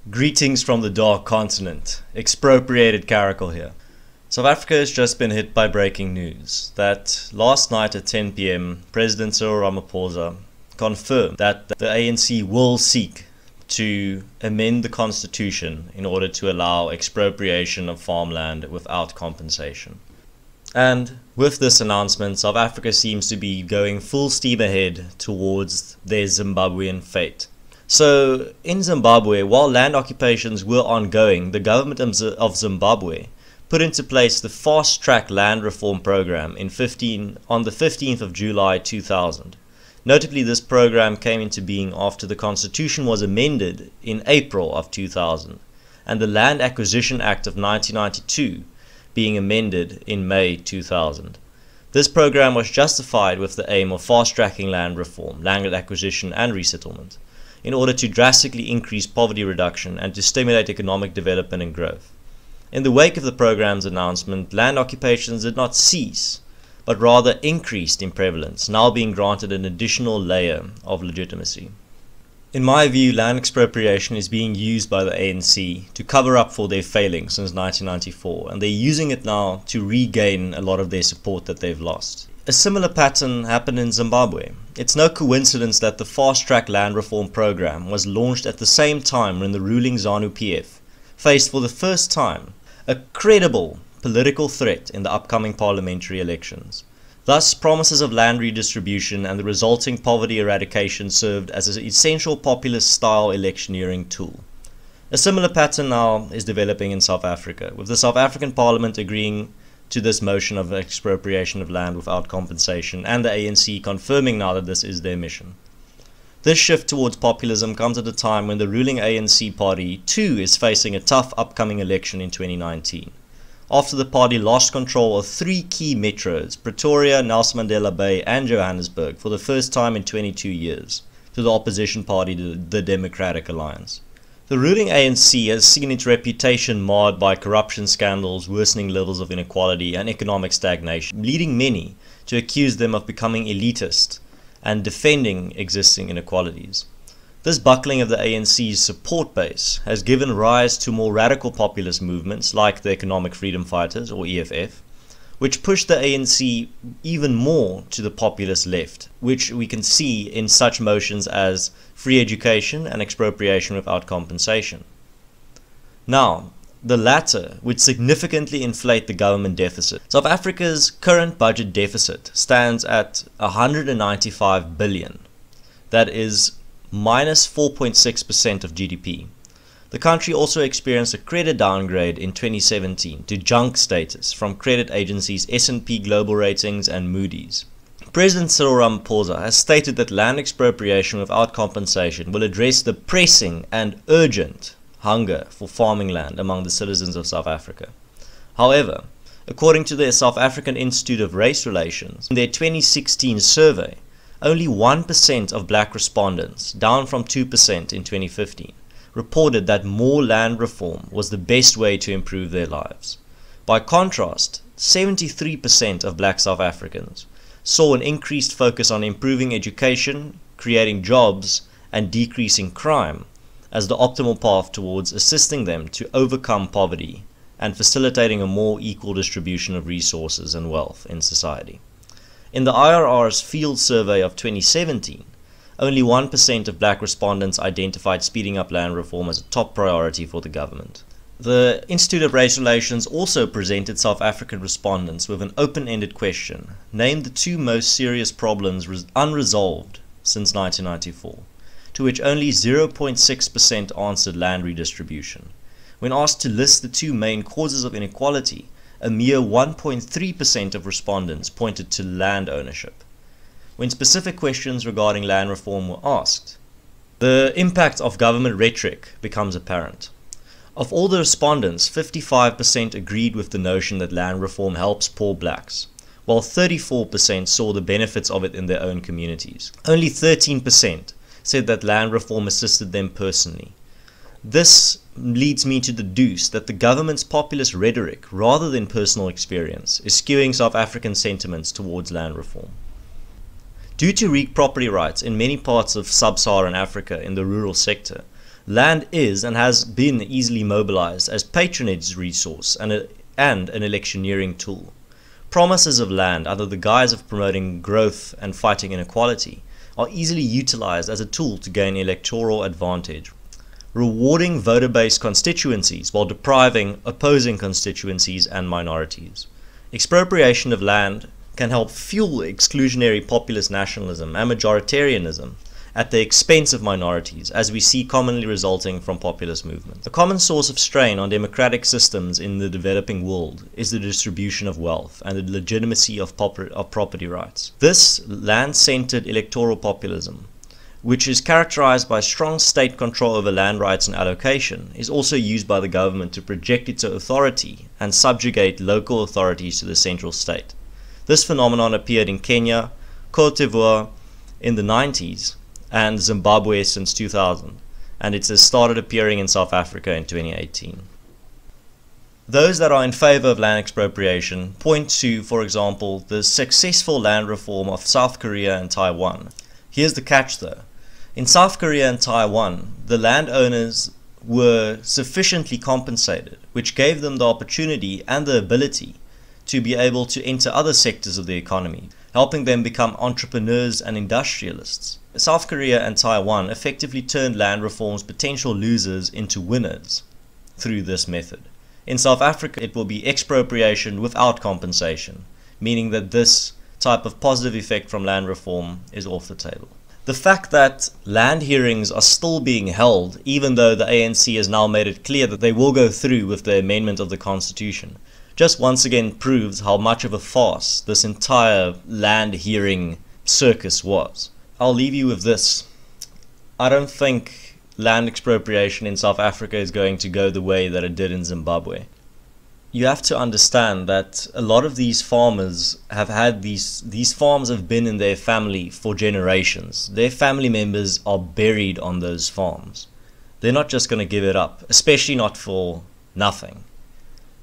Greetings from the Dark Continent. Expropriated Caracal here. South Africa has just been hit by breaking news that last night at 10 p.m. President Cyril Ramaphosa confirmed that the ANC will seek to amend the constitution in order to allow expropriation of farmland without compensation. And with this announcement, South Africa seems to be going full steam ahead towards their Zimbabwean fate. So, in Zimbabwe, while land occupations were ongoing, the government of Zimbabwe put into place the fast-track land reform program on the 15th of July 2000. Notably, this program came into being after the constitution was amended in April of 2000, and the Land Acquisition Act of 1992 being amended in May 2000. This program was justified with the aim of fast-tracking land reform, land acquisition and resettlement, in order to drastically increase poverty reduction and to stimulate economic development and growth. In the wake of the program's announcement, land occupations did not cease, but rather increased in prevalence, now being granted an additional layer of legitimacy. In my view, land expropriation is being used by the ANC to cover up for their failings since 1994, and they're using it now to regain a lot of their support that they've lost. A similar pattern happened in Zimbabwe. It's no coincidence that the fast-track land reform program was launched at the same time when the ruling ZANU-PF faced for the first time a credible political threat in the upcoming parliamentary elections. Thus, promises of land redistribution and the resulting poverty eradication served as an essential populist-style electioneering tool. A similar pattern now is developing in South Africa, with the South African Parliament agreeing to this motion of expropriation of land without compensation, and the ANC confirming now that this is their mission. This shift towards populism comes at a time when the ruling ANC party too is facing a tough upcoming election in 2019, after the party lost control of three key metros, Pretoria, Nelson Mandela Bay and Johannesburg, for the first time in 22 years, to the opposition party, the Democratic Alliance. The ruling ANC has seen its reputation marred by corruption scandals, worsening levels of inequality and economic stagnation, leading many to accuse them of becoming elitist and defending existing inequalities. This buckling of the ANC's support base has given rise to more radical populist movements like the Economic Freedom Fighters, or EFF, which pushed the ANC even more to the populist left, which we can see in such motions as free education and expropriation without compensation. Now, the latter would significantly inflate the government deficit. South Africa's current budget deficit stands at 195 billion. That is minus 4.6% of GDP. The country also experienced a credit downgrade in 2017 to junk status from credit agencies S&P Global Ratings and Moody's. President Cyril Ramaphosa has stated that land expropriation without compensation will address the pressing and urgent hunger for farming land among the citizens of South Africa. However, according to the South African Institute of Race Relations, in their 2016 survey, only 1% of black respondents, down from 2% in 2015, reported that more land reform was the best way to improve their lives. By contrast, 73% of black South Africans saw an increased focus on improving education, creating jobs, and decreasing crime as the optimal path towards assisting them to overcome poverty and facilitating a more equal distribution of resources and wealth in society. In the IRR's field survey of 2017, only 1% of black respondents identified speeding up land reform as a top priority for the government. The Institute of Race Relations also presented South African respondents with an open-ended question: name the two most serious problems unresolved since 1994, to which only 0.6% answered land redistribution. When asked to list the two main causes of inequality, a mere 1.3% of respondents pointed to land ownership. When specific questions regarding land reform were asked, the impact of government rhetoric becomes apparent. Of all the respondents, 55% agreed with the notion that land reform helps poor blacks, while 34% saw the benefits of it in their own communities. Only 13% said that land reform assisted them personally. This leads me to deduce that the government's populist rhetoric, rather than personal experience, is skewing South African sentiments towards land reform. Due to weak property rights in many parts of sub-Saharan Africa in the rural sector, Land is and has been easily mobilized as patronage resource and an electioneering tool. Promises of land, under the guise of promoting growth and fighting inequality, are easily utilized as a tool to gain electoral advantage, rewarding voter-based constituencies while depriving opposing constituencies and minorities. Expropriation of land can help fuel exclusionary populist nationalism and majoritarianism at the expense of minorities, as we see commonly resulting from populist movements. A common source of strain on democratic systems in the developing world is the distribution of wealth and the legitimacy of property rights. This land-centered electoral populism, which is characterized by strong state control over land rights and allocation, is also used by the government to project its authority and subjugate local authorities to the central state. This phenomenon appeared in Kenya, Cote d'Ivoire in the 90s, and Zimbabwe since 2000, and it has started appearing in South Africa in 2018. Those that are in favor of land expropriation point to, for example, the successful land reform of South Korea and Taiwan. Here's the catch though. In South Korea and Taiwan, the landowners were sufficiently compensated, which gave them the opportunity and the ability to be able to enter other sectors of the economy, helping them become entrepreneurs and industrialists. South Korea and Taiwan effectively turned land reform's potential losers into winners through this method. In South Africa, it will be expropriation without compensation, meaning that this type of positive effect from land reform is off the table. The fact that land hearings are still being held, even though the ANC has now made it clear that they will go through with the amendment of the Constitution, just once again proves how much of a farce this entire land hearing circus was. I'll leave you with this. I don't think land expropriation in South Africa is going to go the way that it did in Zimbabwe. You have to understand that a lot of these farmers have had these farms have been in their family for generations. Their family members are buried on those farms. They're not just going to give it up, especially not for nothing.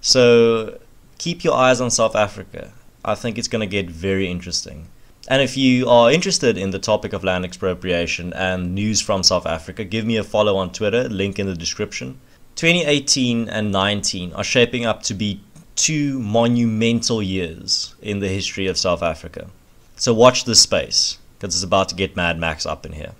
So keep your eyes on South Africa. I think it's going to get very interesting. And if you are interested in the topic of land expropriation and news from South Africa, give me a follow on Twitter, link in the description. 2018 and 19 are shaping up to be two monumental years in the history of South Africa. So watch this space, because it's about to get Mad Max up in here.